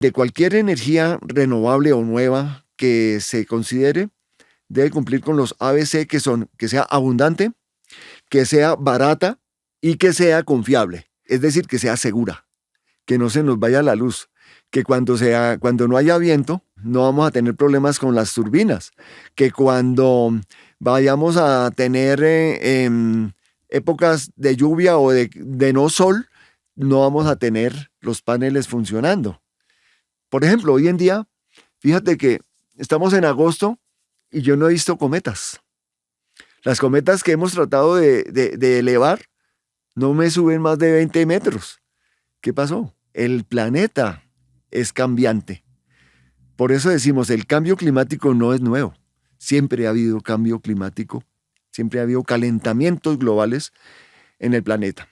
De cualquier energía renovable o nueva que se considere, debe cumplir con los ABC, que son que sea abundante, que sea barata y que sea confiable. Es decir, que sea segura, que no se nos vaya la luz, que cuando no haya viento no vamos a tener problemas con las turbinas, que cuando vayamos a tener épocas de lluvia o de no sol, no vamos a tener los paneles funcionando. Por ejemplo, hoy en día, fíjate que estamos en agosto y yo no he visto cometas. Las cometas que hemos tratado de elevar no me suben más de 20 metros. ¿Qué pasó? El planeta es cambiante. Por eso decimos, el cambio climático no es nuevo. Siempre ha habido cambio climático, siempre ha habido calentamientos globales en el planeta.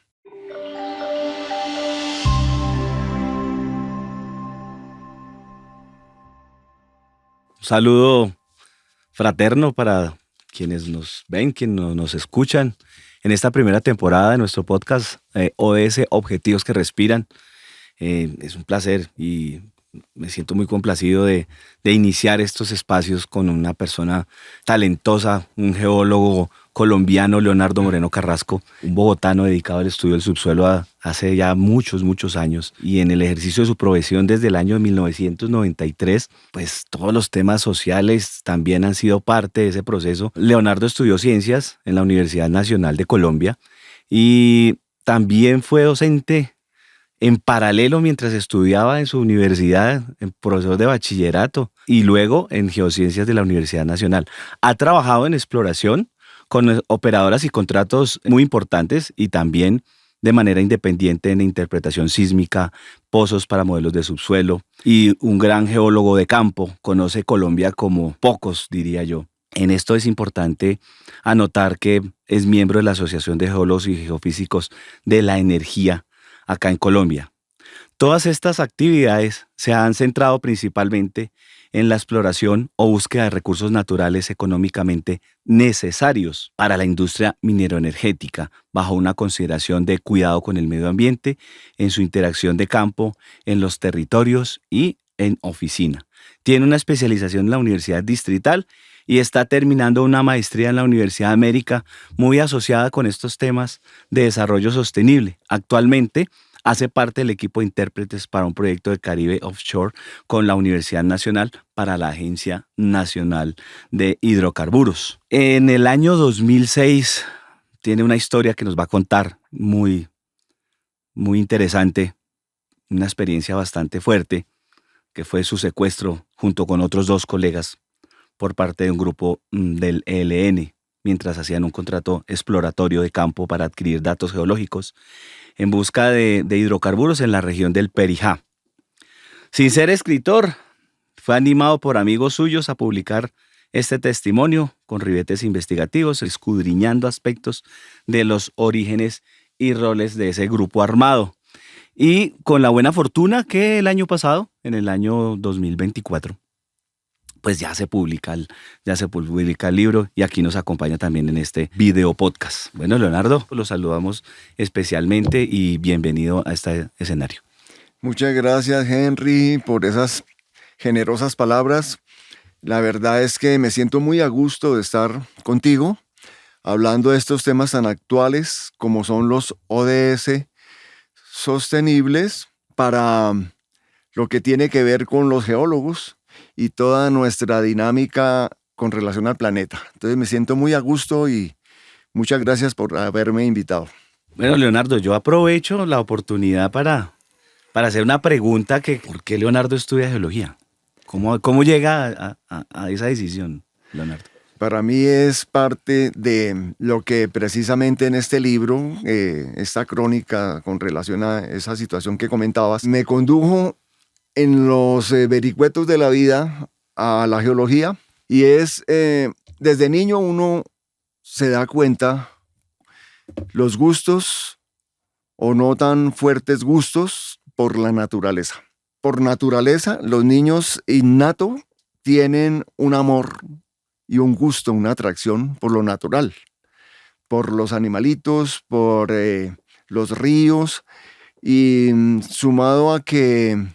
Un saludo fraterno para quienes nos ven, quienes nos escuchan en esta primera temporada de nuestro podcast ODS Objetivos que Respiran. Es un placer y me siento muy complacido de iniciar estos espacios con una persona talentosa, un geólogo colombiano, Leonardo Moreno Carrasco, un bogotano dedicado al estudio del subsuelo hace ya muchos años, y en el ejercicio de su profesión desde el año 1993, pues todos los temas sociales también han sido parte de ese proceso. Leonardo estudió ciencias en la Universidad Nacional de Colombia y también fue docente en paralelo mientras estudiaba en su universidad, en profesor de bachillerato y luego en geociencias de la Universidad Nacional. Ha trabajado en exploración con operadoras y contratos muy importantes y también de manera independiente en interpretación sísmica, pozos para modelos de subsuelo, y un gran geólogo de campo. Conoce Colombia como pocos, diría yo. En esto es importante anotar que es miembro de la Asociación de Geólogos y Geofísicos de la Energía acá en Colombia. Todas estas actividades se han centrado principalmente en la exploración o búsqueda de recursos naturales económicamente necesarios para la industria mineroenergética, bajo una consideración de cuidado con el medio ambiente, en su interacción de campo, en los territorios y en oficina. Tiene una especialización en la Universidad Distrital y está terminando una maestría en la Universidad de América, muy asociada con estos temas de desarrollo sostenible. Actualmente hace parte del equipo de intérpretes para un proyecto de Caribe Offshore con la Universidad Nacional para la Agencia Nacional de Hidrocarburos. En el año 2006 tiene una historia que nos va a contar muy interesante, una experiencia bastante fuerte, que fue su secuestro junto con otros 2 colegas por parte de un grupo del ELN, mientras hacían un contrato exploratorio de campo para adquirir datos geológicos en busca de hidrocarburos en la región del Perijá. Sin ser escritor, fue animado por amigos suyos a publicar este testimonio con ribetes investigativos, escudriñando aspectos de los orígenes y roles de ese grupo armado. Y con la buena fortuna que el año pasado, en el año 2024, pues ya se publica el libro, y aquí nos acompaña también en este video podcast. Bueno, Leonardo, lo saludamos especialmente y bienvenido a este escenario. Muchas gracias, Henry, por esas generosas palabras. La verdad es que me siento muy a gusto de estar contigo hablando de estos temas tan actuales como son los ODS sostenibles para lo que tiene que ver con los geólogos y toda nuestra dinámica con relación al planeta. Entonces me siento muy a gusto y muchas gracias por haberme invitado. Bueno, Leonardo, yo aprovecho la oportunidad para hacer una pregunta ¿por qué Leonardo estudia geología? ¿Cómo llega a esa decisión, Leonardo? Para mí es parte de lo que precisamente en este libro, esta crónica con relación a esa situación que comentabas, me condujo en los vericuetos de la vida a la geología, y es desde niño uno se da cuenta los gustos o no tan fuertes gustos por la naturaleza. Por naturaleza, los niños innato tienen un amor y un gusto, una atracción por lo natural, por los animalitos, por los ríos, y sumado a que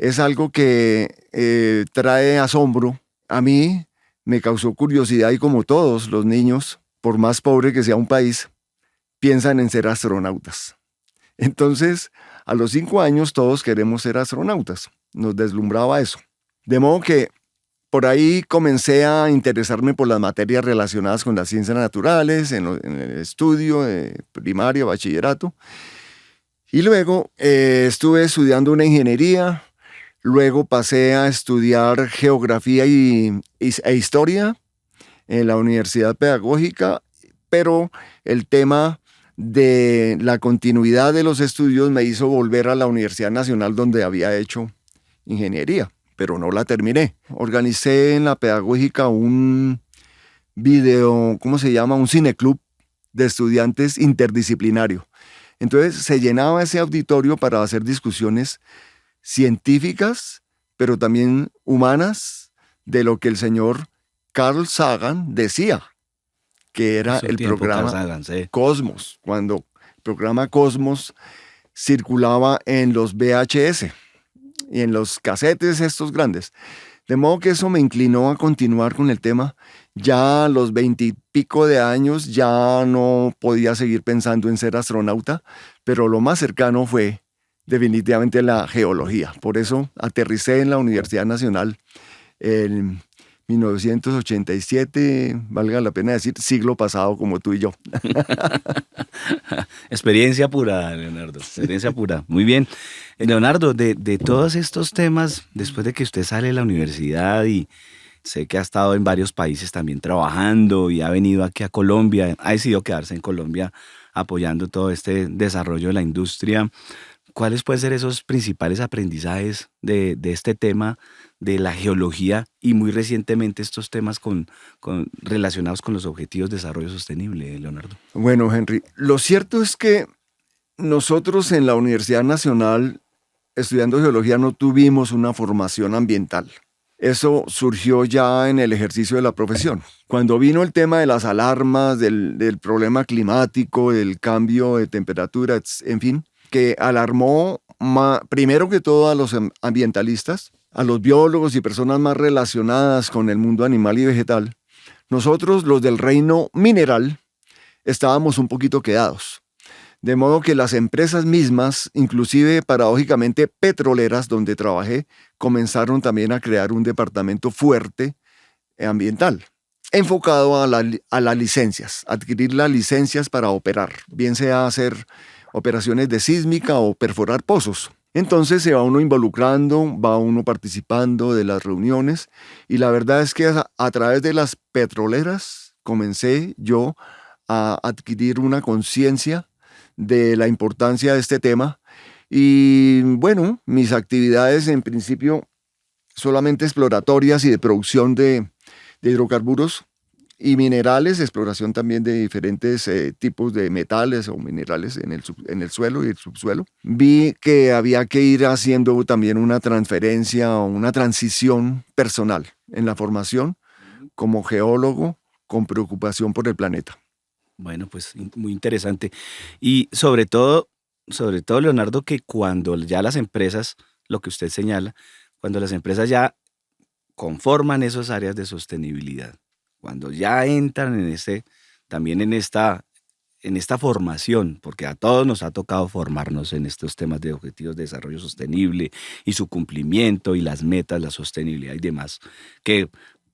es algo que trae asombro. A mí me causó curiosidad y como todos los niños, por más pobre que sea un país, piensan en ser astronautas. Entonces, a los 5 años todos queremos ser astronautas. Nos deslumbraba eso. De modo que por ahí comencé a interesarme por las materias relacionadas con las ciencias naturales, en el estudio de primaria, bachillerato. Y luego estuve estudiando una ingeniería, luego pasé a estudiar geografía e historia en la Universidad Pedagógica, pero el tema de la continuidad de los estudios me hizo volver a la Universidad Nacional donde había hecho ingeniería, pero no la terminé. Organicé en la Pedagógica un ¿cómo se llama? Un cineclub de estudiantes interdisciplinario. Entonces se llenaba ese auditorio para hacer discusiones científicas, pero también humanas, de lo que el señor Carl Sagan decía, que era el programa Sagan, sí. Cosmos, cuando el programa Cosmos circulaba en los VHS y en los casetes estos grandes. De modo que eso me inclinó a continuar con el tema. Ya a los 20 y pico de años ya no podía seguir pensando en ser astronauta, pero lo más cercano fue definitivamente la geología. Por eso aterricé en la Universidad Nacional en 1987, valga la pena decir, siglo pasado como tú y yo. Experiencia pura, Leonardo, experiencia pura. Muy bien. Leonardo, de todos estos temas, después de que usted sale de la universidad y sé que ha estado en varios países también trabajando y ha venido aquí a Colombia, ha decidido quedarse en Colombia apoyando todo este desarrollo de la industria, ¿cuáles pueden ser esos principales aprendizajes de este tema de la geología y muy recientemente estos temas relacionados con los objetivos de desarrollo sostenible, Leonardo? Bueno, Henry, lo cierto es que nosotros en la Universidad Nacional, estudiando geología, no tuvimos una formación ambiental. Eso surgió ya en el ejercicio de la profesión. Cuando vino el tema de las alarmas, del problema climático, del cambio de temperatura, en fin, que alarmó primero que todo a los ambientalistas, a los biólogos y personas más relacionadas con el mundo animal y vegetal, nosotros, los del reino mineral, estábamos un poquito quedados. De modo que las empresas mismas, inclusive paradójicamente petroleras donde trabajé, comenzaron también a crear un departamento fuerte ambiental, enfocado a las licencias, adquirir las licencias para operar, bien sea hacer operaciones de sísmica o perforar pozos. Entonces se va uno involucrando, va uno participando de las reuniones y la verdad es que a través de las petroleras comencé yo a adquirir una conciencia de la importancia de este tema y bueno, mis actividades en principio solamente exploratorias y de producción de hidrocarburos y minerales, exploración también de diferentes tipos de metales o minerales en el suelo y el subsuelo. Vi que había que ir haciendo también una transferencia o una transición personal en la formación como geólogo con preocupación por el planeta. Bueno, pues muy interesante. Y sobre todo, Leonardo, que cuando ya las empresas, lo que usted señala, cuando las empresas ya conforman esas áreas de sostenibilidad, cuando ya entran también en esta formación, porque a todos nos ha tocado formarnos en estos temas de objetivos de desarrollo sostenible y su cumplimiento y las metas, la sostenibilidad y demás, que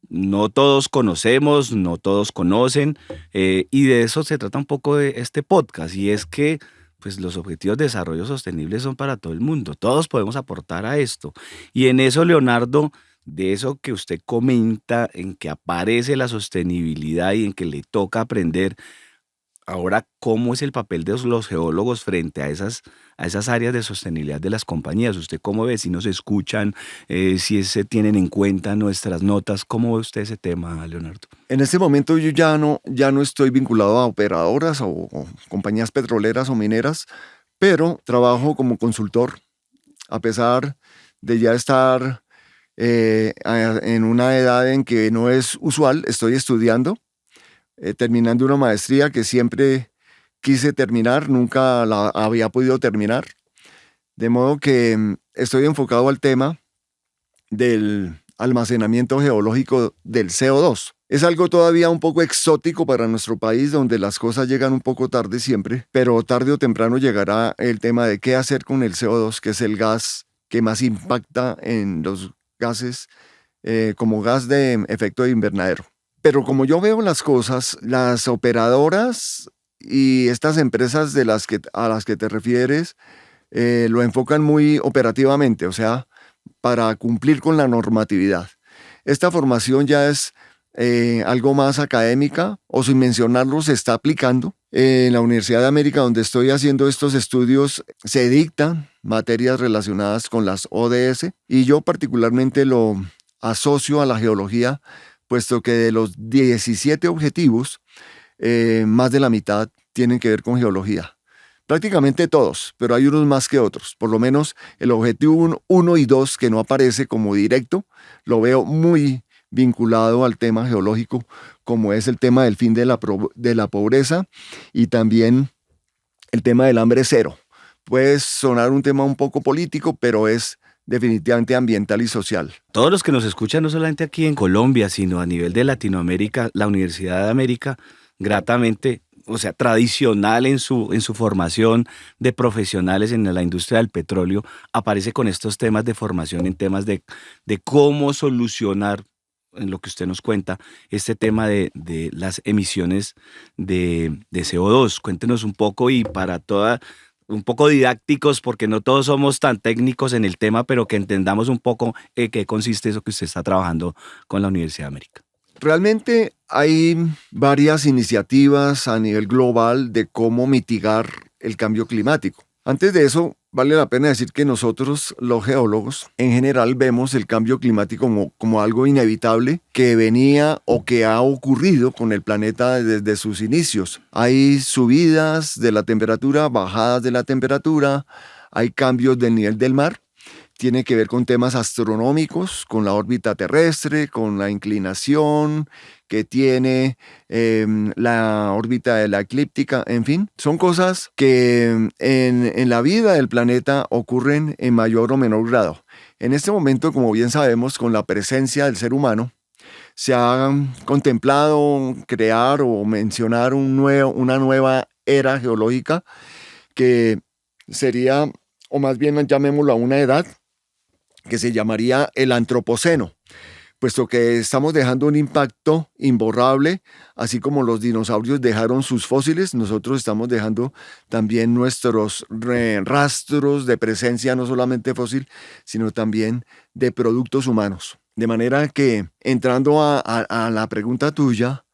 no todos conocemos, no todos conocen, y de eso se trata un poco de este podcast, y es que pues los objetivos de desarrollo sostenible son para todo el mundo, todos podemos aportar a esto, y en eso, Leonardo, de eso que usted comenta, en que aparece la sostenibilidad y en que le toca aprender, ahora, ¿cómo es el papel de los geólogos frente a esas áreas de sostenibilidad de las compañías? ¿Usted cómo ve? Si nos escuchan, si se tienen en cuenta nuestras notas, ¿cómo ve usted ese tema, Leonardo? En este momento yo ya no estoy vinculado a operadoras o compañías petroleras o mineras, pero trabajo como consultor, a pesar de ya estar en una edad en que no es usual, estoy estudiando, terminando una maestría que siempre quise terminar, nunca la había podido terminar. De modo que estoy enfocado al tema del almacenamiento geológico del CO2. Es algo todavía un poco exótico para nuestro país, donde las cosas llegan un poco tarde siempre, pero tarde o temprano llegará el tema de qué hacer con el CO2, que es el gas que más impacta en los gases como gas de efecto de invernadero. Pero como yo veo las cosas, las operadoras y estas empresas a las que te refieres lo enfocan muy operativamente, o sea, para cumplir con la normatividad. Esta formación ya es algo más académica, o sin mencionarlo, se está aplicando. En la Universidad de América, donde estoy haciendo estos estudios, se dictan materias relacionadas con las ODS y yo particularmente lo asocio a la geología, puesto que de los 17 objetivos, más de la mitad tienen que ver con geología. Prácticamente todos, pero hay unos más que otros. Por lo menos el objetivo 1 y 2, que no aparece como directo, lo veo muy vinculado al tema geológico, como es el tema del fin de la pobreza y también el tema del hambre cero. Puede sonar un tema un poco político, pero es definitivamente ambiental y social. Todos los que nos escuchan, no solamente aquí en Colombia, sino a nivel de Latinoamérica, la Universidad de América, gratamente, o sea, tradicional en su formación de profesionales en la industria del petróleo, aparece con estos temas de formación en temas de cómo solucionar, en lo que usted nos cuenta, este tema de las emisiones de CO2. Cuéntenos un poco y un poco didácticos, porque no todos somos tan técnicos en el tema, pero que entendamos un poco qué consiste eso que usted está trabajando con la Universidad de América. Realmente hay varias iniciativas a nivel global de cómo mitigar el cambio climático. Antes de eso, vale la pena decir que nosotros, los geólogos, en general vemos el cambio climático como algo inevitable que venía o que ha ocurrido con el planeta desde sus inicios. Hay subidas de la temperatura, bajadas de la temperatura, hay cambios del nivel del mar. Tiene que ver con temas astronómicos, con la órbita terrestre, con la inclinación que tiene la órbita de la eclíptica, en fin. Son cosas que en la vida del planeta ocurren en mayor o menor grado. En este momento, como bien sabemos, con la presencia del ser humano, se ha contemplado crear o mencionar una nueva era geológica que sería, o más bien llamémoslo a una edad, que se llamaría el antropoceno, puesto que estamos dejando un impacto imborrable, así como los dinosaurios dejaron sus fósiles, nosotros estamos dejando también nuestros rastros de presencia, no solamente fósil, sino también de productos humanos. De manera que, entrando a la pregunta tuya,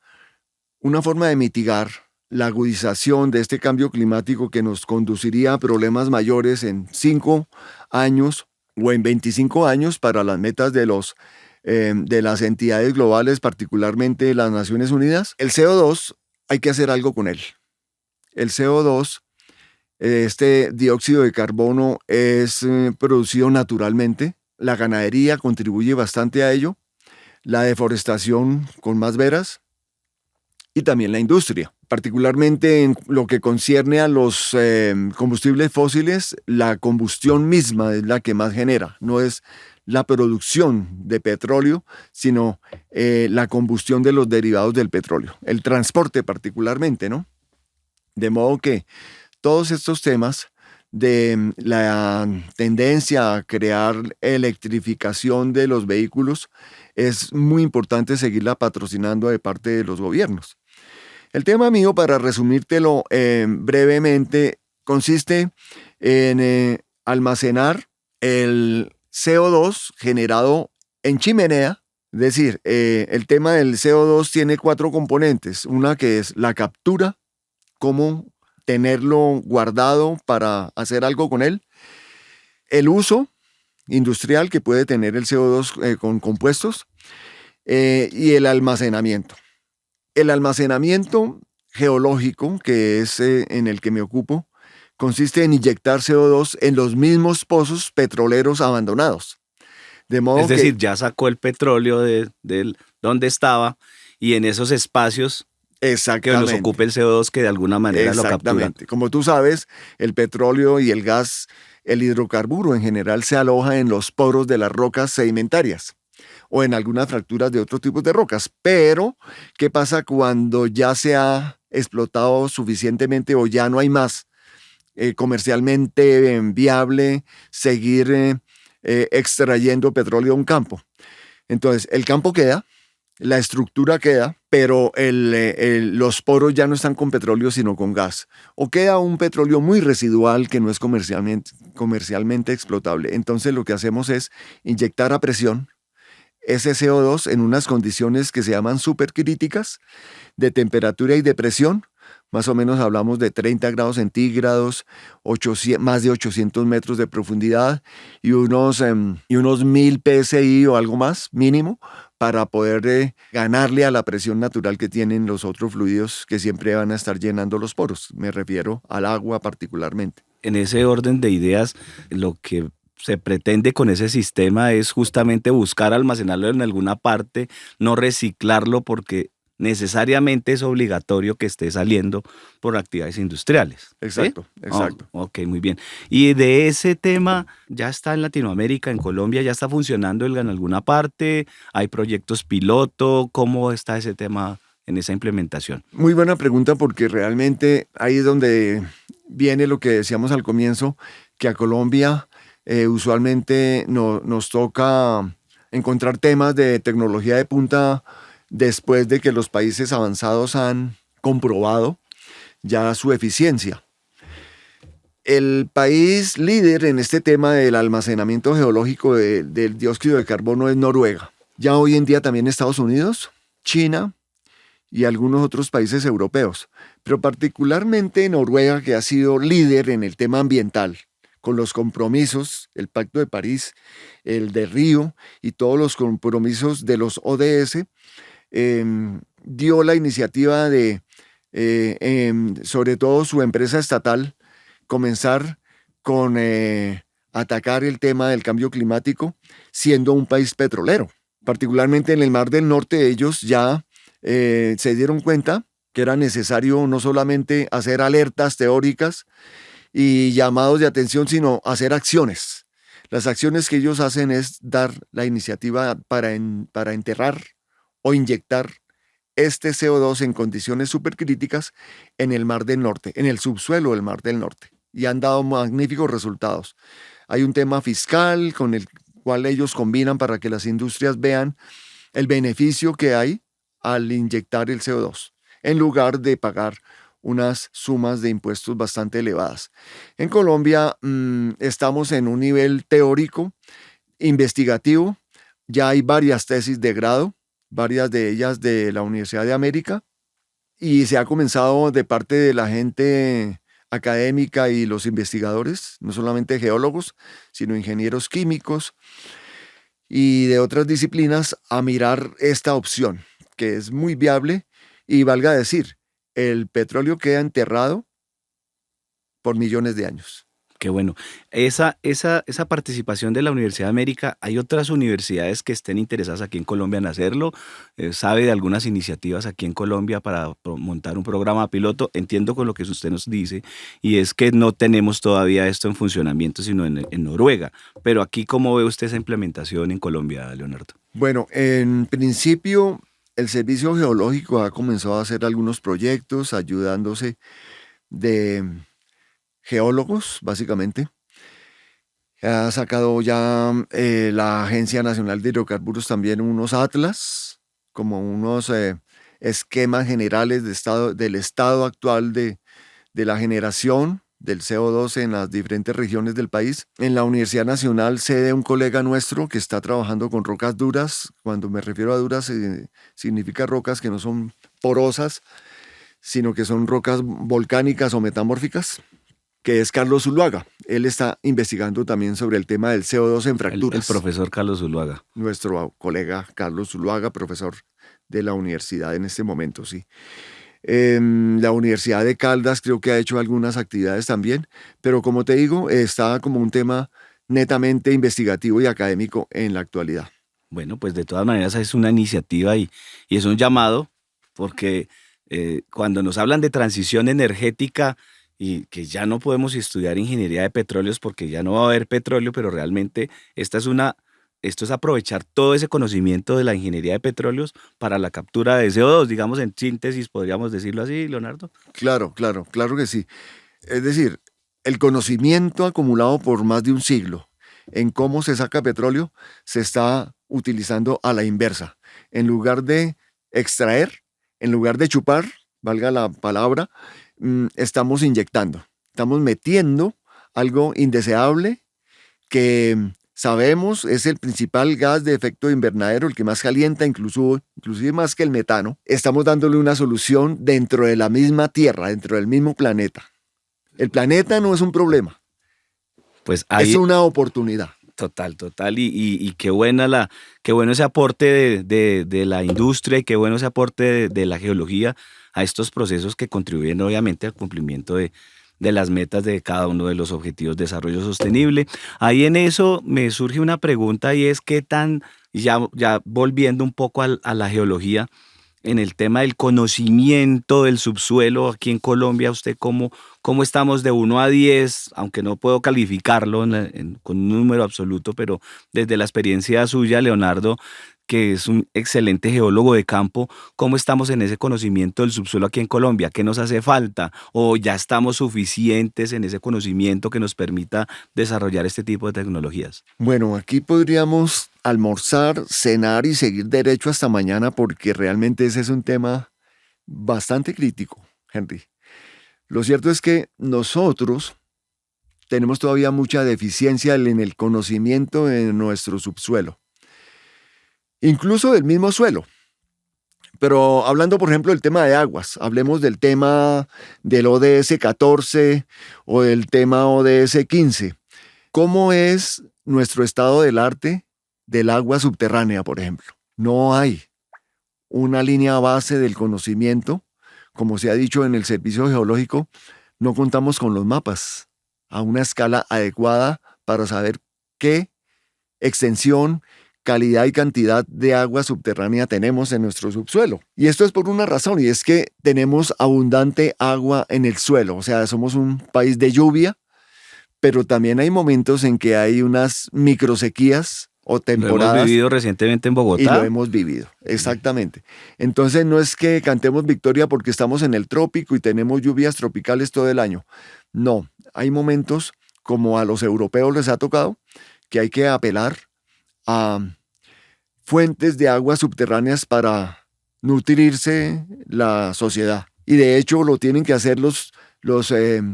una forma de mitigar la agudización de este cambio climático que nos conduciría a problemas mayores en 5 años o en 25 años para las metas de las entidades globales, particularmente las Naciones Unidas. El CO2, hay que hacer algo con él. El CO2, este dióxido de carbono, es producido naturalmente. La ganadería contribuye bastante a ello. La deforestación con más veras. Y también la industria. Particularmente en lo que concierne a los combustibles fósiles, la combustión misma es la que más genera. No es la producción de petróleo, sino la combustión de los derivados del petróleo. El transporte particularmente, ¿no? De modo que todos estos temas de la tendencia a crear electrificación de los vehículos es muy importante seguirla patrocinando de parte de los gobiernos. El tema mío, para resumírtelo brevemente, consiste en almacenar el CO2 generado en chimenea. Es decir, el tema del CO2 tiene 4 componentes. Una que es la captura, cómo tenerlo guardado para hacer algo con él. El uso industrial que puede tener el CO2 con compuestos y el almacenamiento. El almacenamiento geológico, que es en el que me ocupo, consiste en inyectar CO2 en los mismos pozos petroleros abandonados. De modo es decir, ya sacó el petróleo de donde estaba y en esos espacios que los ocupe el CO2 que de alguna manera lo captura. Como tú sabes, el petróleo y el gas el hidrocarburo en general se aloja en los poros de las rocas sedimentarias o en algunas fracturas de otros tipos de rocas. Pero, ¿qué pasa cuando ya se ha explotado suficientemente o ya no hay más comercialmente viable seguir extrayendo petróleo de un campo? Entonces, el campo queda, la estructura queda, pero los poros ya no están con petróleo, sino con gas. O queda un petróleo muy residual que no es comercialmente explotable. Entonces, lo que hacemos es inyectar a presión ese CO2 en unas condiciones que se llaman supercríticas de temperatura y de presión. Más o menos hablamos de 30 grados centígrados, más de 800 metros de profundidad y unos 1000 psi o algo más mínimo para poder ganarle a la presión natural que tienen los otros fluidos que siempre van a estar llenando los poros. Me refiero al agua particularmente. En ese orden de ideas, lo que se pretende con ese sistema es justamente buscar almacenarlo en alguna parte, no reciclarlo porque necesariamente es obligatorio que esté saliendo por actividades industriales. Exacto, ¿sí? exacto. Ok, muy bien. Y de ese tema, ¿ya está en Latinoamérica, en Colombia, ya está funcionando en alguna parte? ¿Hay proyectos piloto? ¿Cómo está ese tema en esa implementación? Muy buena pregunta, porque realmente ahí es donde viene lo que decíamos al comienzo, que a Colombia usualmente nos toca encontrar temas de tecnología de punta después de que los países avanzados han comprobado ya su eficiencia. El país líder en este tema del almacenamiento geológico del dióxido de carbono es Noruega. Ya hoy en día también Estados Unidos, China y algunos otros países europeos, pero particularmente Noruega, que ha sido líder en el tema ambiental, con los compromisos, el Pacto de París, el de Río y todos los compromisos de los ODS, dio la iniciativa de, sobre todo su empresa estatal, comenzar con atacar el tema del cambio climático, siendo un país petrolero. Particularmente en el Mar del Norte, ellos ya se dieron cuenta que era necesario no solamente hacer alertas teóricas y llamados de atención, sino hacer acciones. Las acciones que ellos hacen es dar la iniciativa para enterrar o inyectar este CO2 en condiciones supercríticas en el Mar del Norte, en el subsuelo del Mar del Norte. Y han dado magníficos resultados. Hay un tema fiscal con el cual ellos combinan para que las industrias vean el beneficio que hay al inyectar el CO2, en lugar de pagar unas sumas de impuestos bastante elevadas. En Colombia estamos en un nivel teórico, investigativo. Ya hay varias tesis de grado, varias de ellas de la Universidad de América, y se ha comenzado de parte de la gente académica y los investigadores, no solamente geólogos, sino ingenieros químicos y de otras disciplinas, a mirar esta opción, que es muy viable. Y valga decir, el petróleo queda enterrado por millones de años. Qué bueno. Esa participación de la Universidad de América, ¿hay otras universidades que estén interesadas aquí en Colombia en hacerlo? ¿Sabe de algunas iniciativas aquí en Colombia para montar un programa piloto? Entiendo con lo que usted nos dice, y es que no tenemos todavía esto en funcionamiento, sino en Noruega. Pero aquí, ¿cómo ve usted esa implementación en Colombia, Leonardo? Bueno, en principio, el Servicio Geológico ha comenzado a hacer algunos proyectos ayudándose de geólogos, básicamente. Ha sacado ya la Agencia Nacional de Hidrocarburos también unos atlas, como unos esquemas generales del estado actual de la generación del CO2 en las diferentes regiones del país. En la Universidad Nacional sede un colega nuestro que está trabajando con rocas duras. Cuando me refiero a duras, significa rocas que no son porosas, sino que son rocas volcánicas o metamórficas, que es Carlos Zuluaga. Él está investigando también sobre el tema del CO2 en fracturas. El profesor Carlos Zuluaga. Nuestro colega Carlos Zuluaga, profesor de la universidad en este momento, sí. La Universidad de Caldas creo que ha hecho algunas actividades también, pero como te digo, está como un tema netamente investigativo y académico en la actualidad. Bueno, pues de todas maneras es una iniciativa y es un llamado, porque cuando nos hablan de transición energética y que ya no podemos estudiar ingeniería de petróleos porque ya no va a haber petróleo, pero realmente esto es aprovechar todo ese conocimiento de la ingeniería de petróleos para la captura de CO2, digamos en síntesis, podríamos decirlo así, Leonardo. Claro, claro, claro que sí. Es decir, el conocimiento acumulado por más de un siglo en cómo se saca petróleo se está utilizando a la inversa. En lugar de extraer, en lugar de chupar, valga la palabra, estamos inyectando, estamos metiendo algo indeseable que sabemos es el principal gas de efecto invernadero, el que más calienta, inclusive más que el metano. Estamos dándole una solución dentro de la misma Tierra, dentro del mismo planeta. El planeta no es un problema, Pues es ahí, una oportunidad. total, total, y qué bueno ese aporte de la industria y qué bueno ese aporte de la geología a estos procesos que contribuyen obviamente al cumplimiento de las metas de cada uno de los objetivos de desarrollo sostenible. Ahí en eso me surge una pregunta y es qué tan, ya volviendo un poco a la geología, en el tema del conocimiento del subsuelo aquí en Colombia, ¿usted cómo estamos de 1 a 10? Aunque no puedo calificarlo con un número absoluto, pero desde la experiencia suya, Leonardo, que es un excelente geólogo de campo, ¿cómo estamos en ese conocimiento del subsuelo aquí en Colombia? ¿Qué nos hace falta? ¿O ya estamos suficientes en ese conocimiento que nos permita desarrollar este tipo de tecnologías? Bueno, aquí podríamos almorzar, cenar y seguir derecho hasta mañana porque realmente ese es un tema bastante crítico, Henry. Lo cierto es que nosotros tenemos todavía mucha deficiencia en el conocimiento de nuestro subsuelo, incluso del mismo suelo. Pero hablando, por ejemplo, del tema de aguas, hablemos del tema del ODS 14 o del tema ODS 15. ¿Cómo es nuestro estado del arte del agua subterránea, por ejemplo? No hay una línea base del conocimiento. Como se ha dicho en el servicio geológico, no contamos con los mapas a una escala adecuada para saber qué extensión, calidad y cantidad de agua subterránea tenemos en nuestro subsuelo. Y esto es por una razón, y es que tenemos abundante agua en el suelo. O sea, somos un país de lluvia, pero también hay momentos en que hay unas microsequías o Lo hemos temporadas vivido recientemente en y lo Bogotá. hemos vivido, exactamente. Entonces no es que cantemos victoria porque estamos en el trópico y tenemos lluvias tropicales todo el año. No, hay momentos como a los europeos les ha tocado que hay que apelar a fuentes de aguas subterráneas para nutrirse la sociedad. Y de hecho lo tienen que hacer los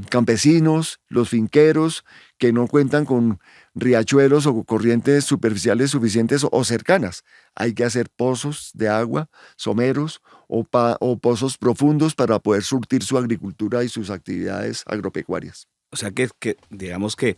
campesinos, los finqueros, que no cuentan con riachuelos o corrientes superficiales suficientes o cercanas. Hay que hacer pozos de agua, someros o pozos profundos para poder surtir su agricultura y sus actividades agropecuarias. O sea que digamos que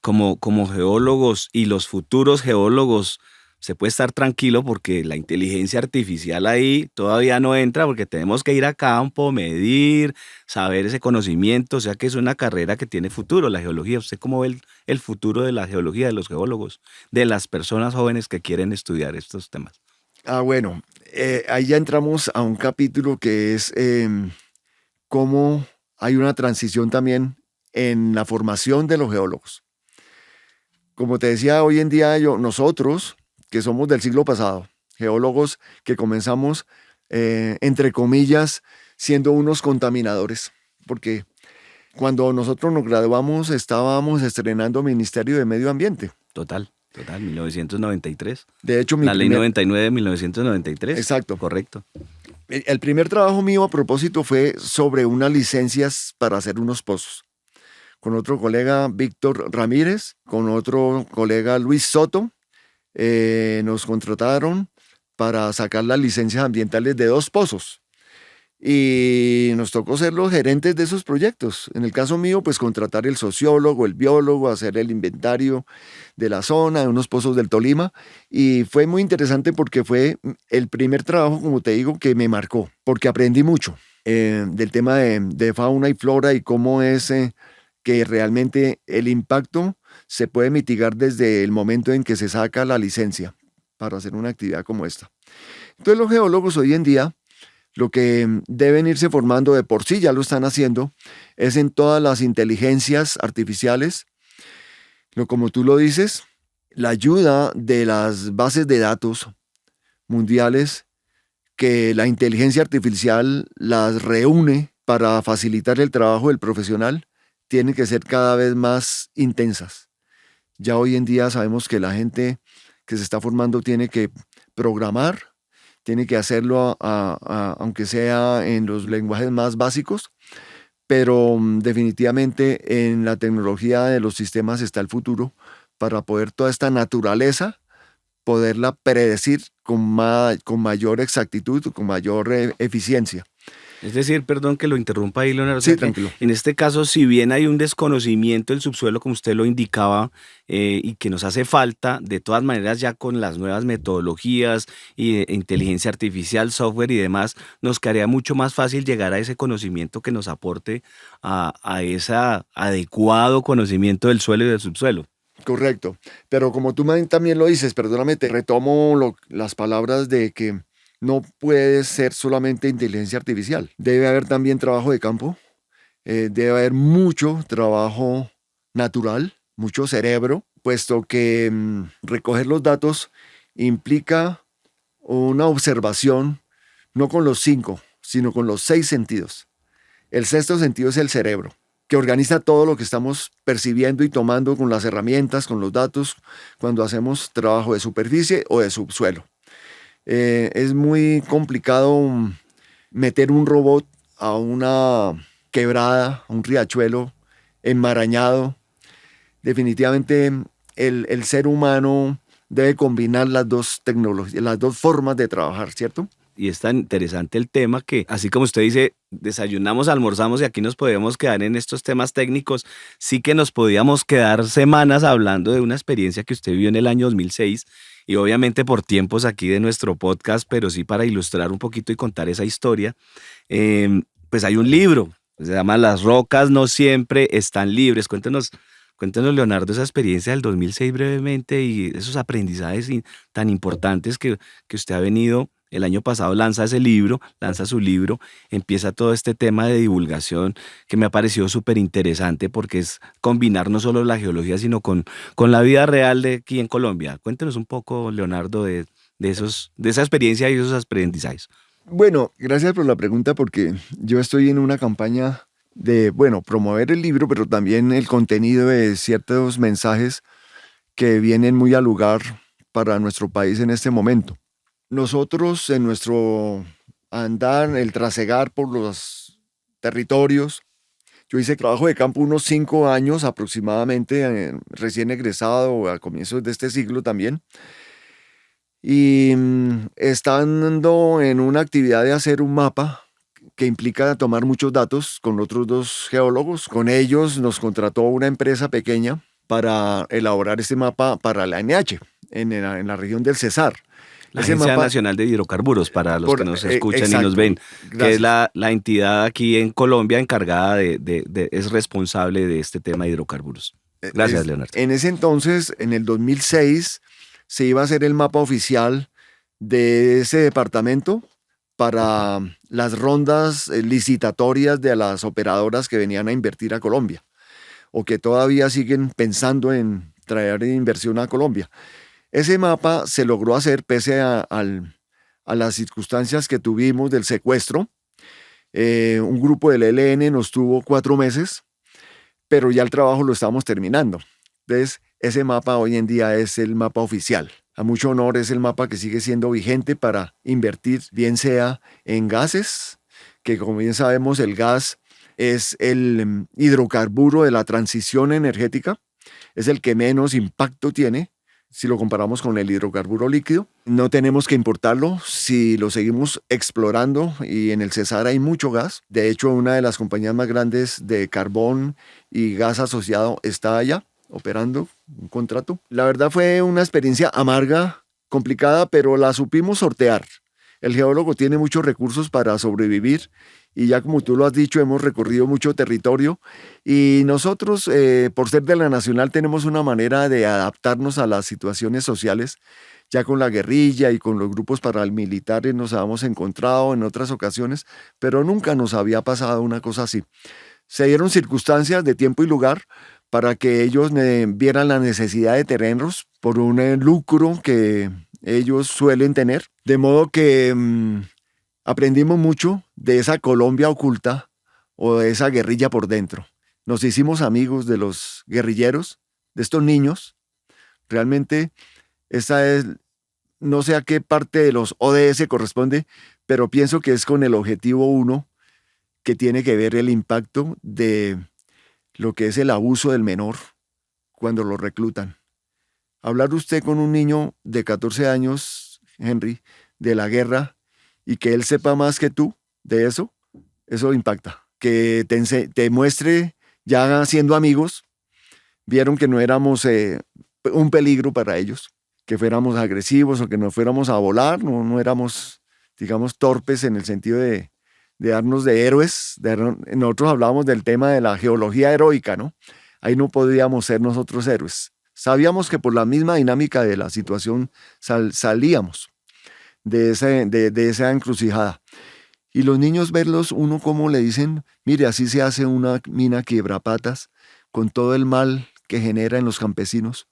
como geólogos y los futuros geólogos se puede estar tranquilo porque la inteligencia artificial ahí todavía no entra porque tenemos que ir a campo, medir, saber ese conocimiento. O sea que es una carrera que tiene futuro, la geología. ¿Usted cómo ve el futuro de la geología, de los geólogos, de las personas jóvenes que quieren estudiar estos temas? Bueno, ahí ya entramos a un capítulo que es cómo hay una transición también en la formación de los geólogos. Como te decía, hoy en día nosotros, que somos del siglo pasado, geólogos que comenzamos, entre comillas, siendo unos contaminadores, porque cuando nosotros nos graduamos estábamos estrenando Ministerio de Medio Ambiente. Total, 1993. De hecho, La ley 99 de 1993. Exacto. Correcto. El primer trabajo mío a propósito fue sobre unas licencias para hacer unos pozos. Con otro colega, Víctor Ramírez, con otro colega, Luis Soto, nos contrataron para sacar las licencias ambientales de 2 pozos. Y nos tocó ser los gerentes de esos proyectos. En el caso mío, pues contratar el sociólogo, el biólogo, hacer el inventario de la zona, de unos pozos del Tolima. Y fue muy interesante porque fue el primer trabajo, como te digo, que me marcó, porque aprendí mucho del tema de fauna y flora y cómo es que realmente el impacto se puede mitigar desde el momento en que se saca la licencia para hacer una actividad como esta. Entonces los geólogos hoy en día Lo que deben irse formando de por sí, ya lo están haciendo, es en todas las inteligencias artificiales, como tú lo dices, la ayuda de las bases de datos mundiales, que la inteligencia artificial las reúne para facilitar el trabajo del profesional, tienen que ser cada vez más intensas. Ya hoy en día sabemos que la gente que se está formando tiene que programar, tiene que hacerlo aunque sea en los lenguajes más básicos, pero definitivamente en la tecnología de los sistemas está el futuro para poder toda esta naturaleza, poderla predecir con mayor exactitud, con mayor eficiencia. Es decir, perdón que lo interrumpa ahí, Leonardo. Sí, tranquilo. En este caso, si bien hay un desconocimiento del subsuelo, como usted lo indicaba, y que nos hace falta, de todas maneras ya con las nuevas metodologías y inteligencia artificial, software y demás, nos quedaría mucho más fácil llegar a ese conocimiento que nos aporte a ese adecuado conocimiento del suelo y del subsuelo. Correcto. Pero como tú también lo dices, perdóname, te retomo las palabras de que no puede ser solamente inteligencia artificial. Debe haber también trabajo de campo, debe haber mucho trabajo natural, mucho cerebro, puesto que recoger los datos implica una observación no con los 5, sino con los 6 sentidos. El sexto sentido es el cerebro, que organiza todo lo que estamos percibiendo y tomando con las herramientas, con los datos, cuando hacemos trabajo de superficie o de subsuelo. Es muy complicado meter un robot a una quebrada, a un riachuelo enmarañado. Definitivamente el ser humano debe combinar las dos tecnologías, las dos formas de trabajar, ¿cierto? Y es tan interesante el tema que, así como usted dice, desayunamos, almorzamos y aquí nos podemos quedar en estos temas técnicos, sí que nos podíamos quedar semanas hablando de una experiencia que usted vivió en el año 2006 y obviamente por tiempos aquí de nuestro podcast, pero sí para ilustrar un poquito y contar esa historia. Pues hay un libro, se llama Las rocas no siempre están libres. Cuéntenos, Leonardo, esa experiencia del 2006 brevemente y esos aprendizajes tan importantes que usted ha venido. El año pasado lanza su libro, empieza todo este tema de divulgación que me ha parecido súper interesante porque es combinar no solo la geología, sino con la vida real de aquí en Colombia. Cuéntenos un poco, Leonardo, de esa experiencia y esos aprendizajes. Bueno, gracias por la pregunta porque yo estoy en una campaña de, promover el libro, pero también el contenido de ciertos mensajes que vienen muy al lugar para nuestro país en este momento. Nosotros en nuestro andar, el trasegar por los territorios, yo hice trabajo de campo unos 5 años aproximadamente, recién egresado a comienzos de este siglo también, y estando en una actividad de hacer un mapa que implica tomar muchos datos con otros 2 geólogos, con ellos nos contrató una empresa pequeña para elaborar este mapa para la ANH, en la región del Cesar. La Agencia Nacional de Hidrocarburos, para los que nos escuchan y nos ven, Gracias. Que es la entidad aquí en Colombia encargada es responsable de este tema de hidrocarburos. Gracias, Leonardo. En ese entonces, en el 2006, se iba a hacer el mapa oficial de ese departamento para las rondas licitatorias de las operadoras que venían a invertir a Colombia o que todavía siguen pensando en traer inversión a Colombia. Ese mapa se logró hacer pese a las circunstancias que tuvimos del secuestro. Un grupo del ELN nos tuvo 4 meses, pero ya el trabajo lo estamos terminando. Entonces, ese mapa hoy en día es el mapa oficial. A mucho honor es el mapa que sigue siendo vigente para invertir, bien sea en gases, que como bien sabemos el gas es el hidrocarburo de la transición energética, es el que menos impacto tiene si lo comparamos con el hidrocarburo líquido. No tenemos que importarlo si lo seguimos explorando y en el Cesar hay mucho gas. De hecho, una de las compañías más grandes de carbón y gas asociado está allá operando un contrato. La verdad fue una experiencia amarga, complicada, pero la supimos sortear. El geólogo tiene muchos recursos para sobrevivir y ya como tú lo has dicho, hemos recorrido mucho territorio y nosotros, por ser de la Nacional, tenemos una manera de adaptarnos a las situaciones sociales, Ya con la guerrilla y con los grupos paramilitares nos habíamos encontrado en otras ocasiones, pero nunca nos había pasado una cosa así. Se dieron circunstancias de tiempo y lugar para que ellos vieran la necesidad de terrenos por un lucro que ellos suelen tener. De modo que aprendimos mucho de esa Colombia oculta o de esa guerrilla por dentro. Nos hicimos amigos de los guerrilleros, de estos niños. Realmente esa es, no sé a qué parte de los ODS corresponde, pero pienso que es con el objetivo 1 que tiene que ver el impacto de lo que es el abuso del menor cuando lo reclutan. Hablar usted con un niño de 14 años, Henry, de la guerra y que él sepa más que tú de eso impacta. Que te muestre ya siendo amigos, vieron que no éramos un peligro para ellos, que fuéramos agresivos o que nos fuéramos a volar, no éramos, digamos, torpes en el sentido de darnos de héroes. Nosotros hablábamos del tema de la geología heroica, ¿no? Ahí no podíamos ser nosotros héroes. Sabíamos que por la misma dinámica de la situación salíamos de esa encrucijada. Y los niños verlos, uno como le dicen, mire, así se hace una mina quiebrapatas con todo el mal que genera en los campesinos.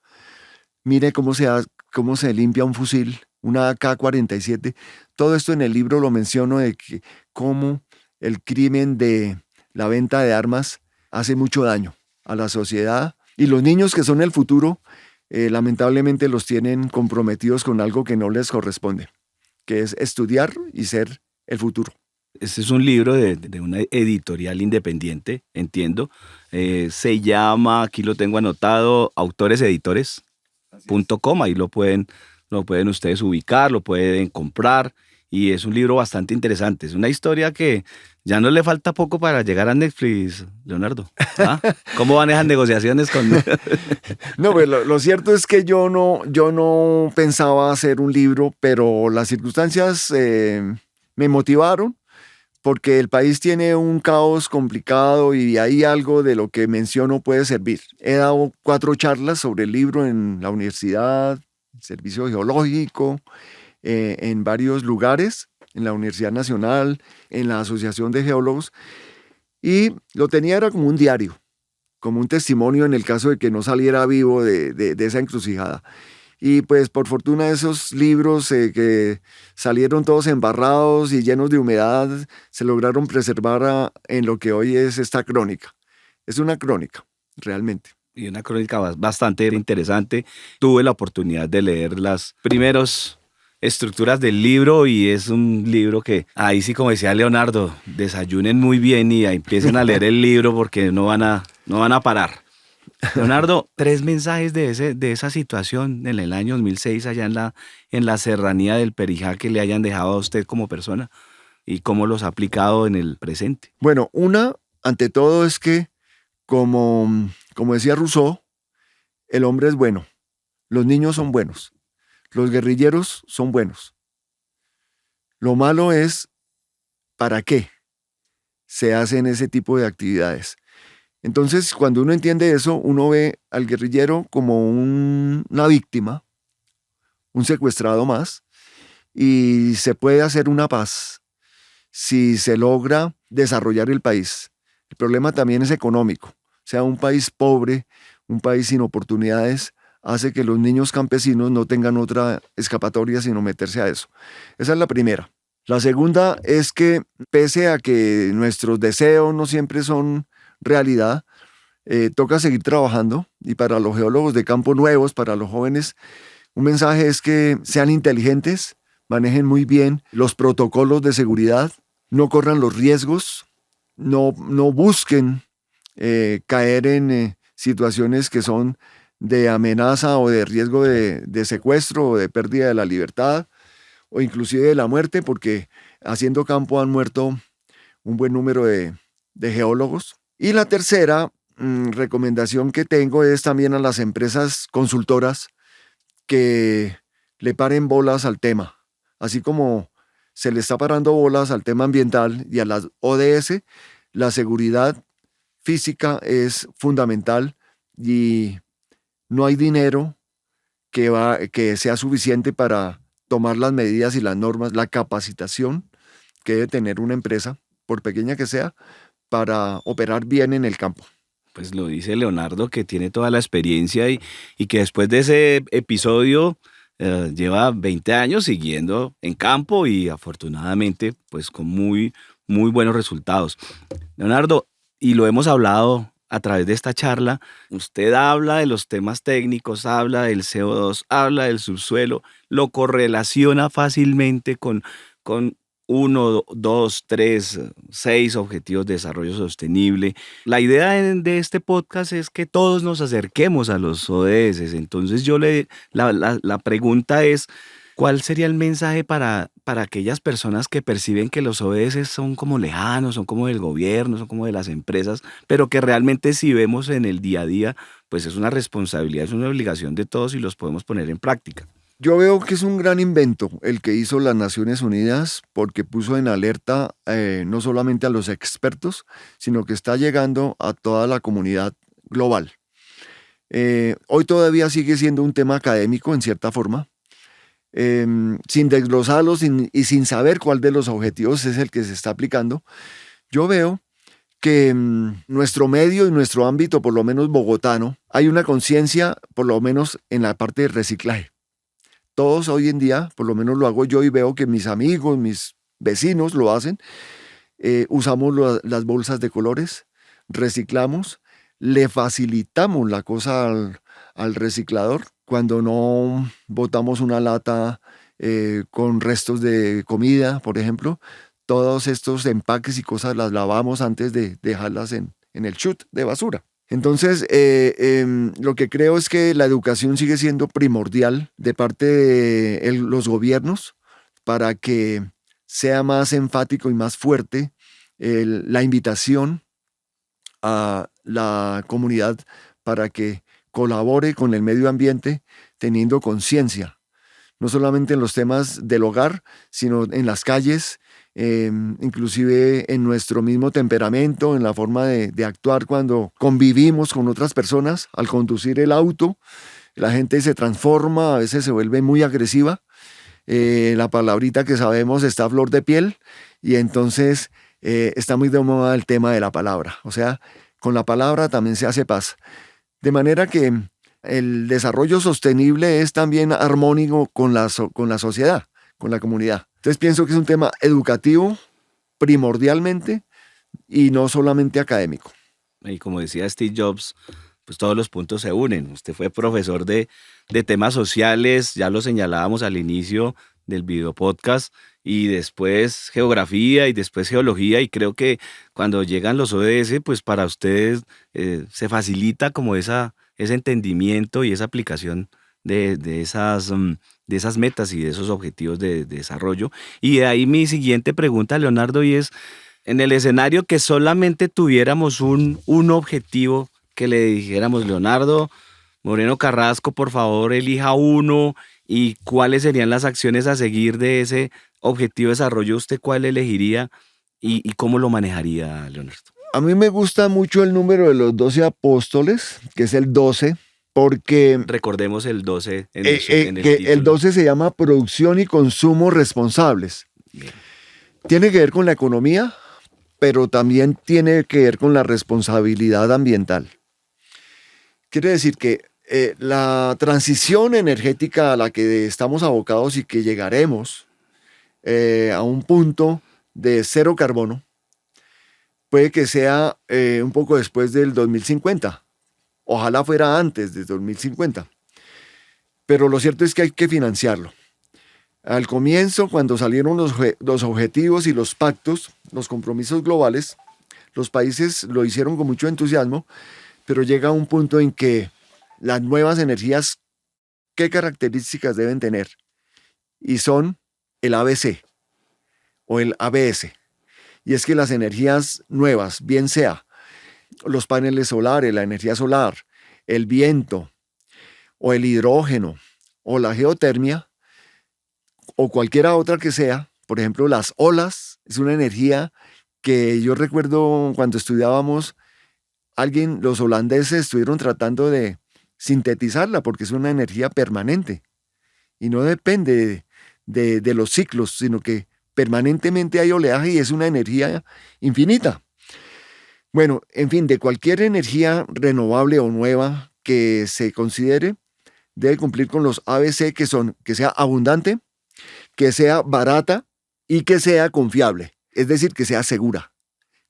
Mire cómo se limpia un fusil, una AK-47. Todo esto en el libro lo menciono de que cómo el crimen de la venta de armas hace mucho daño a la sociedad. Y los niños que son el futuro, lamentablemente los tienen comprometidos con algo que no les corresponde, que es estudiar y ser el futuro. Este es un libro de una editorial independiente, entiendo. Se llama, aquí lo tengo anotado, autoreseditores.com. Ahí lo pueden ustedes ubicar, lo pueden comprar. Y es un libro bastante interesante. Es una historia que ya no le falta poco para llegar a Netflix, Leonardo. ¿Ah? ¿Cómo manejan negociaciones con...? No, pues lo cierto es que yo no pensaba hacer un libro, pero las circunstancias me motivaron porque el país tiene un caos complicado y ahí algo de lo que menciono puede servir. He dado 4 charlas sobre el libro en la universidad, el Servicio Geológico, en varios lugares, en la Universidad Nacional, en la Asociación de Geólogos, y lo tenía era como un diario, como un testimonio en el caso de que no saliera vivo de esa encrucijada. Y pues por fortuna esos libros que salieron todos embarrados y llenos de humedad, se lograron preservar en lo que hoy es esta crónica. Es una crónica, realmente. Y una crónica bastante interesante. Tuve la oportunidad de leer las primeras estructuras del libro y es un libro que, ahí sí, como decía Leonardo, desayunen muy bien y empiecen a leer el libro porque no van a parar. Leonardo, 3 mensajes de esa situación en el año 2006 allá en la serranía del Perijá que le hayan dejado a usted como persona y cómo los ha aplicado en el presente. Bueno, una, ante todo, es que, como decía Rousseau, el hombre es bueno, los niños son buenos, los guerrilleros son buenos. Lo malo es para qué se hacen ese tipo de actividades. Entonces, cuando uno entiende eso, uno ve al guerrillero como una víctima, un secuestrado más, y se puede hacer una paz si se logra desarrollar el país. El problema también es económico. O sea, un país pobre, un país sin oportunidades, hace que los niños campesinos no tengan otra escapatoria sino meterse a eso. Esa es la primera. La segunda es que, pese a que nuestros deseos no siempre son realidad, toca seguir trabajando, y para los geólogos de campo nuevos, para los jóvenes, un mensaje es que sean inteligentes, manejen muy bien los protocolos de seguridad, no corran los riesgos, no busquen caer en situaciones que son de amenaza o de riesgo de secuestro o de pérdida de la libertad o inclusive de la muerte, porque haciendo campo han muerto un buen número de geólogos. Y la tercera recomendación que tengo es también a las empresas consultoras que le paren bolas al tema. Así como se le está parando bolas al tema ambiental y a las ODS, la seguridad física es fundamental y no hay dinero que sea suficiente para tomar las medidas y las normas, la capacitación que debe tener una empresa, por pequeña que sea, para operar bien en el campo. Pues lo dice Leonardo, que tiene toda la experiencia y que después de ese episodio lleva 20 años siguiendo en campo y afortunadamente pues con muy, muy buenos resultados. Leonardo, y lo hemos hablado a través de esta charla, usted habla de los temas técnicos, habla del CO2, habla del subsuelo, lo correlaciona fácilmente con uno, dos, tres, seis objetivos de desarrollo sostenible. La idea de este podcast es que todos nos acerquemos a los ODS. Entonces la pregunta es, ¿cuál sería el mensaje para aquellas personas que perciben que los ODS son como lejanos, son como del gobierno, son como de las empresas, pero que realmente si vemos en el día a día, pues es una responsabilidad, es una obligación de todos y los podemos poner en práctica? Yo veo que es un gran invento el que hizo las Naciones Unidas porque puso en alerta no solamente a los expertos, sino que está llegando a toda la comunidad global. Hoy todavía sigue siendo un tema académico en cierta forma, sin desglosarlo y sin saber cuál de los objetivos es el que se está aplicando. Yo veo que nuestro medio y nuestro ámbito, por lo menos bogotano, hay una conciencia, por lo menos en la parte de reciclaje. Todos hoy en día, por lo menos lo hago yo y veo que mis amigos, mis vecinos lo hacen, usamos las bolsas de colores, reciclamos, le facilitamos la cosa al reciclador cuando no botamos una lata con restos de comida, por ejemplo. Todos estos empaques y cosas las lavamos antes de dejarlas en el chute de basura. Entonces, lo que creo es que la educación sigue siendo primordial de parte de los gobiernos para que sea más enfático y más fuerte la invitación a la comunidad para que colabore con el medio ambiente teniendo conciencia, no solamente en los temas del hogar, sino en las calles, inclusive en nuestro mismo temperamento, en la forma de actuar cuando convivimos con otras personas. Al conducir el auto, la gente se transforma, a veces se vuelve muy agresiva. La palabrita que sabemos está a flor de piel y entonces está muy de moda el tema de la palabra. O sea, con la palabra también se hace paz. De manera que el desarrollo sostenible es también armónico con la sociedad, con la comunidad. Entonces pienso que es un tema educativo primordialmente y no solamente académico. Y como decía Steve Jobs, pues todos los puntos se unen. Usted fue profesor de temas sociales, ya lo señalábamos al inicio del video podcast, y después geografía y después geología, y creo que cuando llegan los ODS, pues para ustedes se facilita como ese entendimiento y esa aplicación de esas metas y de esos objetivos de desarrollo. Y de ahí mi siguiente pregunta, Leonardo, y es, en el escenario que solamente tuviéramos un objetivo, que le dijéramos, Leonardo Moreno Carrasco, por favor, elija uno, y cuáles serían las acciones a seguir de ese objetivo de desarrollo, ¿usted cuál elegiría y cómo lo manejaría, Leonardo? A mí me gusta mucho el número de los 12 apóstoles, que es el 12, porque Recordemos el 12 en el que título. el 12 se llama producción y consumo responsables. Bien. Tiene que ver con la economía, pero también tiene que ver con la responsabilidad ambiental. Quiere decir que la transición energética a la que estamos abocados y que llegaremos a un punto de cero carbono, puede que sea un poco después del 2050. Ojalá fuera antes del 2050. Pero lo cierto es que hay que financiarlo. Al comienzo, cuando salieron los objetivos y los pactos, los compromisos globales, los países lo hicieron con mucho entusiasmo, pero llega un punto en que las nuevas energías, ¿qué características deben tener? Y son el ABC o el ABS. Y es que las energías nuevas, bien sea los paneles solares, la energía solar, el viento, o el hidrógeno, o la geotermia, o cualquiera otra que sea, por ejemplo, las olas, es una energía que yo recuerdo cuando estudiábamos, los holandeses estuvieron tratando de sintetizarla porque es una energía permanente y no depende de los ciclos, sino que permanentemente hay oleaje y es una energía infinita. Bueno, en fin, de cualquier energía renovable o nueva que se considere, debe cumplir con los ABC que son que sea abundante, que sea barata y que sea confiable. Es decir, que sea segura,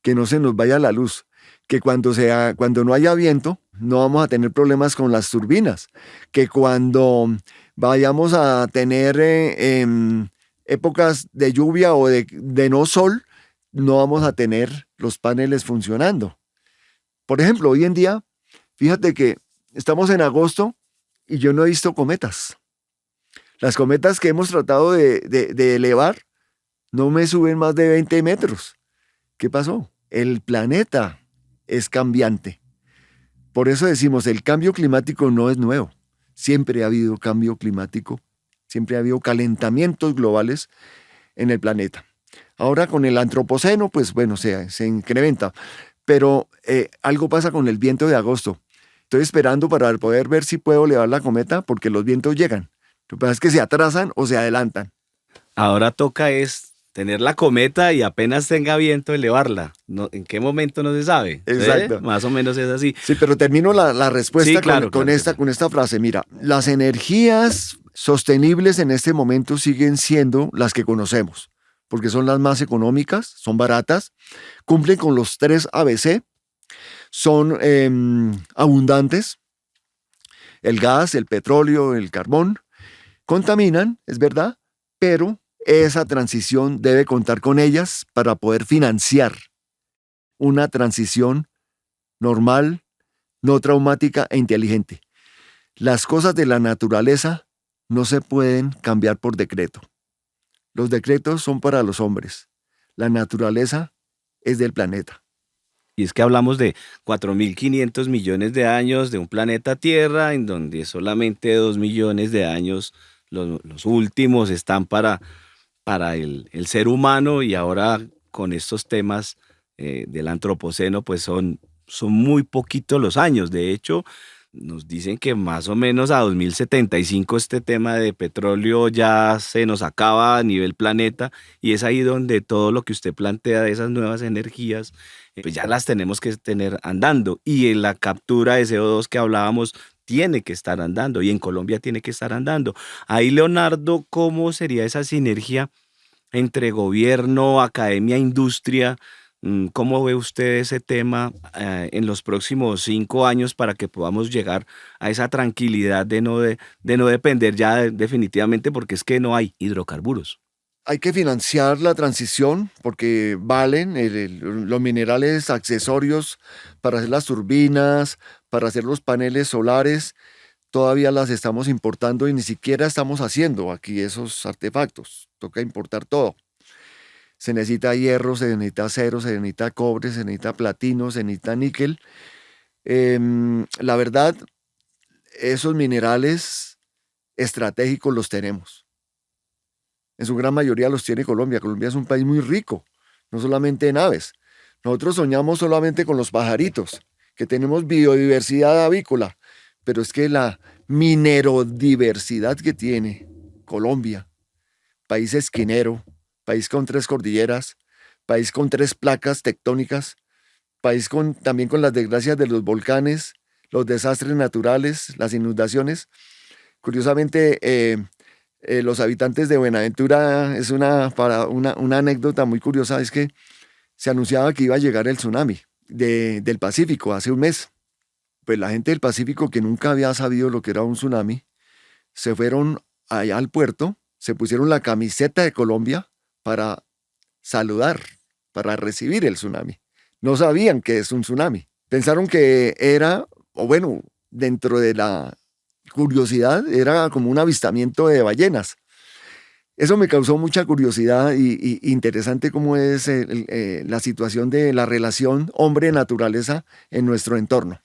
que no se nos vaya la luz, que cuando no haya viento no vamos a tener problemas con las turbinas, que cuando vayamos a tener épocas de lluvia o de no sol, no vamos a tener los paneles funcionando. Por ejemplo, hoy en día, fíjate que estamos en agosto y yo no he visto cometas. Las cometas que hemos tratado de elevar no me suben más de 20 metros. ¿Qué pasó? El planeta es cambiante. Por eso decimos, el cambio climático no es nuevo. Siempre ha habido cambio climático, siempre ha habido calentamientos globales en el planeta. Ahora con el antropoceno, pues bueno, se incrementa. Pero algo pasa con el viento de agosto. Estoy esperando para poder ver si puedo elevar la cometa porque los vientos llegan. Lo que pasa es que se atrasan o se adelantan. Ahora toca es tener la cometa y apenas tenga viento elevarla. No, ¿en qué momento no se sabe? Exacto. Más o menos es así. Sí, pero termino la respuesta Sí, claro, con esta frase. Mira, las energías sostenibles en este momento siguen siendo las que conocemos, porque son las más económicas, son baratas, cumplen con los 3 ABC, son abundantes, el gas, el petróleo, el carbón, contaminan, es verdad, pero esa transición debe contar con ellas para poder financiar una transición normal, no traumática e inteligente. Las cosas de la naturaleza no se pueden cambiar por decreto. Los decretos son para los hombres. La naturaleza es del planeta. Y es que hablamos de 4.500 millones de años de un planeta Tierra, en donde solamente 2 millones de años, los últimos, están para el ser humano, y ahora con estos temas del antropoceno, pues son muy poquitos los años. De hecho, nos dicen que más o menos a 2075 este tema de petróleo ya se nos acaba a nivel planeta, y es ahí donde todo lo que usted plantea de esas nuevas energías, pues ya las tenemos que tener andando, y en la captura de CO2 que hablábamos tiene que estar andando, y en Colombia tiene que estar andando. Ahí, Leonardo, ¿cómo sería esa sinergia entre gobierno, academia, industria? ¿Cómo ve usted ese tema en los próximos 5 años para que podamos llegar a esa tranquilidad de no depender ya definitivamente, porque es que no hay hidrocarburos? Hay que financiar la transición porque valen los minerales accesorios para hacer las turbinas, para hacer los paneles solares. Todavía las estamos importando y ni siquiera estamos haciendo aquí esos artefactos. Toca importar todo. Se necesita hierro, se necesita acero, se necesita cobre, se necesita platino, se necesita níquel. La verdad, esos minerales estratégicos los tenemos. En su gran mayoría los tiene Colombia. Colombia es un país muy rico, no solamente en aves. Nosotros soñamos solamente con los pajaritos, que tenemos biodiversidad avícola, pero es que la minerodiversidad que tiene Colombia, país esquinero, país con 3 cordilleras, país con 3 placas tectónicas, país también con las desgracias de los volcanes, los desastres naturales, las inundaciones. Curiosamente, los habitantes de Buenaventura, es una anécdota muy curiosa, es que se anunciaba que iba a llegar el tsunami del Pacífico hace un mes. Pues la gente del Pacífico, que nunca había sabido lo que era un tsunami, se fueron allá al puerto, se pusieron la camiseta de Colombia para saludar, para recibir el tsunami. No sabían que es un tsunami. Pensaron que era, o bueno, dentro de la curiosidad, era como un avistamiento de ballenas. Eso me causó mucha curiosidad y interesante cómo es la situación de la relación hombre-naturaleza en nuestro entorno.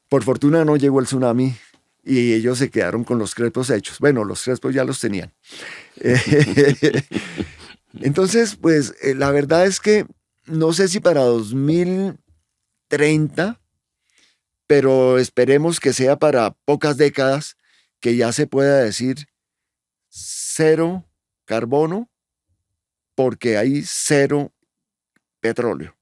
Por fortuna no llegó el tsunami y ellos se quedaron con los crespos hechos. Bueno, los crespos ya los tenían. Entonces, pues la verdad es que no sé si para 2030 pero esperemos que sea para pocas décadas, que ya se pueda decir cero carbono, porque hay cero petróleo.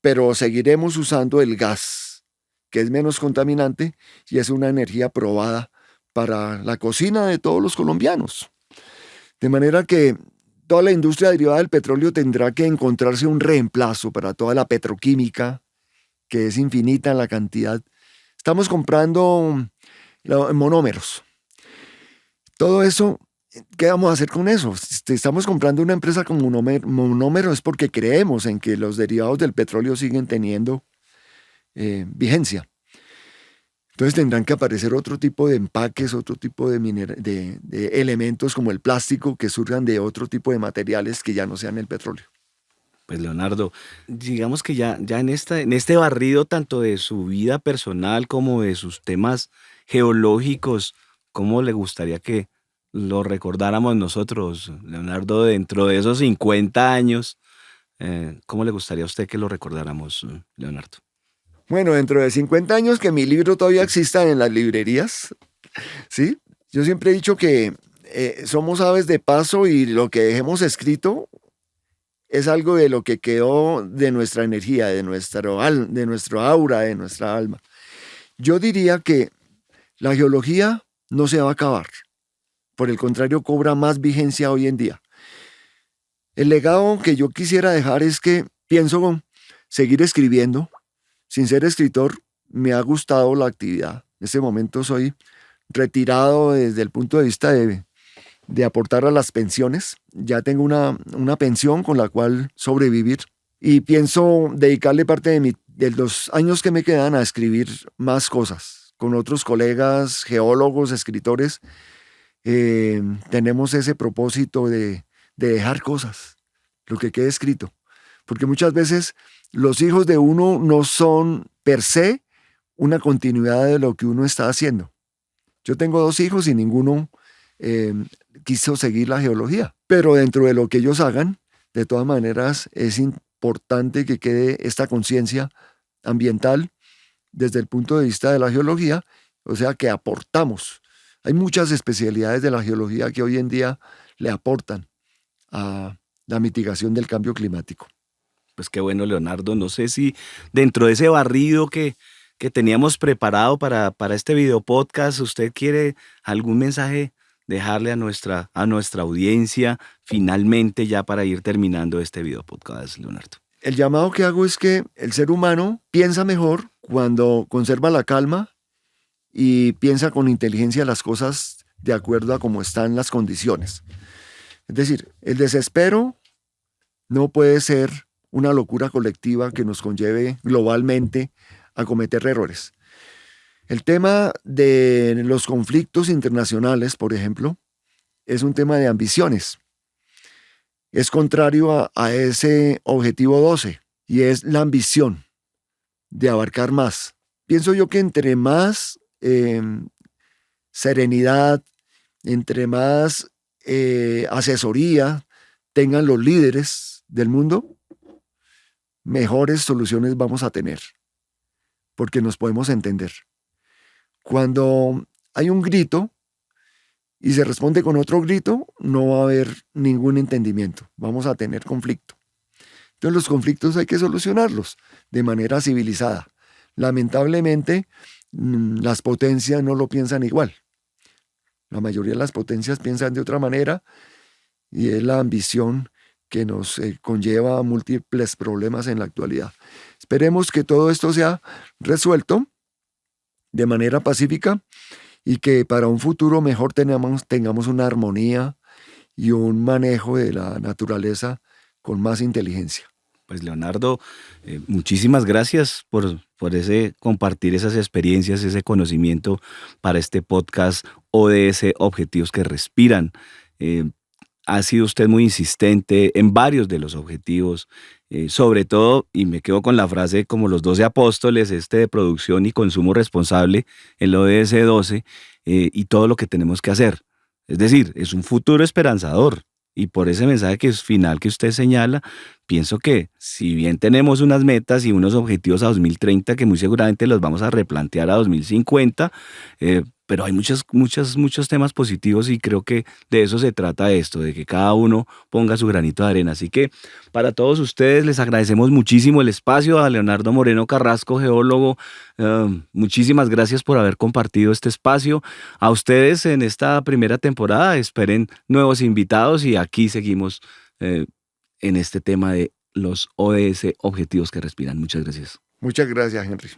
Pero seguiremos usando el gas, que es menos contaminante y es una energía probada para la cocina de todos los colombianos. De manera que toda la industria derivada del petróleo tendrá que encontrarse un reemplazo para toda la petroquímica, que es infinita en la cantidad. Estamos comprando monómeros. Todo eso, ¿qué vamos a hacer con eso? Si estamos comprando una empresa con monómero es porque creemos en que los derivados del petróleo siguen teniendo vigencia. Entonces tendrán que aparecer otro tipo de empaques, otro tipo de elementos como el plástico que surjan de otro tipo de materiales que ya no sean el petróleo. Pues Leonardo, digamos que ya en este barrido tanto de su vida personal como de sus temas geológicos, ¿cómo le gustaría que lo recordáramos nosotros, Leonardo, dentro de esos 50 años? ¿Cómo le gustaría a usted que lo recordáramos, Leonardo? Bueno, dentro de 50 años que mi libro todavía exista en las librerías, ¿sí? Yo siempre he dicho que somos aves de paso y lo que dejemos escrito es algo de lo que quedó de nuestra energía, de nuestro aura, de nuestra alma. Yo diría que la geología no se va a acabar. Por el contrario, cobra más vigencia hoy en día. El legado que yo quisiera dejar es que pienso seguir escribiendo. Sin ser escritor, me ha gustado la actividad. En este momento soy retirado desde el punto de vista de aportar a las pensiones. Ya tengo una pensión con la cual sobrevivir y pienso dedicarle parte de los años que me quedan a escribir más cosas. Con otros colegas, geólogos, escritores, tenemos ese propósito de dejar cosas, lo que quede escrito. Porque muchas veces los hijos de uno no son per se una continuidad de lo que uno está haciendo. Yo tengo 2 hijos y ninguno quiso seguir la geología, pero dentro de lo que ellos hagan, de todas maneras es importante que quede esta conciencia ambiental desde el punto de vista de la geología, o sea que aportamos. Hay muchas especialidades de la geología que hoy en día le aportan a la mitigación del cambio climático. Pues qué bueno, Leonardo. No sé si dentro de ese barrido que teníamos preparado para este video podcast, usted quiere algún mensaje dejarle a nuestra audiencia finalmente ya para ir terminando este video podcast, Leonardo. El llamado que hago es que el ser humano piensa mejor cuando conserva la calma y piensa con inteligencia las cosas de acuerdo a cómo están las condiciones. Es decir, el desespero no puede ser una locura colectiva que nos conlleve globalmente a cometer errores. El tema de los conflictos internacionales, por ejemplo, es un tema de ambiciones. Es contrario a ese objetivo 12 y es la ambición de abarcar más. Pienso yo que entre más serenidad, entre más asesoría tengan los líderes del mundo, mejores soluciones vamos a tener, porque nos podemos entender. Cuando hay un grito y se responde con otro grito, no va a haber ningún entendimiento, vamos a tener conflicto. Entonces los conflictos hay que solucionarlos de manera civilizada. Lamentablemente, las potencias no lo piensan igual. La mayoría de las potencias piensan de otra manera y es la ambición que nos conlleva a múltiples problemas en la actualidad. Esperemos que todo esto sea resuelto de manera pacífica y que para un futuro mejor tengamos una armonía y un manejo de la naturaleza con más inteligencia. Pues Leonardo, muchísimas gracias por compartir esas experiencias, ese conocimiento para este podcast ODS Objetivos que Respiran. Ha sido usted muy insistente en varios de los objetivos, sobre todo, y me quedo con la frase como los 12 apóstoles, de producción y consumo responsable, el ODS 12, y todo lo que tenemos que hacer. Es decir, es un futuro esperanzador. Y por ese mensaje que es final que usted señala, pienso que si bien tenemos unas metas y unos objetivos a 2030 que muy seguramente los vamos a replantear a 2050, pero hay muchos temas positivos y creo que de eso se trata esto, de que cada uno ponga su granito de arena. Así que para todos ustedes les agradecemos muchísimo el espacio. A Leonardo Moreno Carrasco, geólogo, muchísimas gracias por haber compartido este espacio. A ustedes en esta primera temporada esperen nuevos invitados y aquí seguimos en este tema de los ODS, Objetivos que Respiran. Muchas gracias. Muchas gracias, Henry.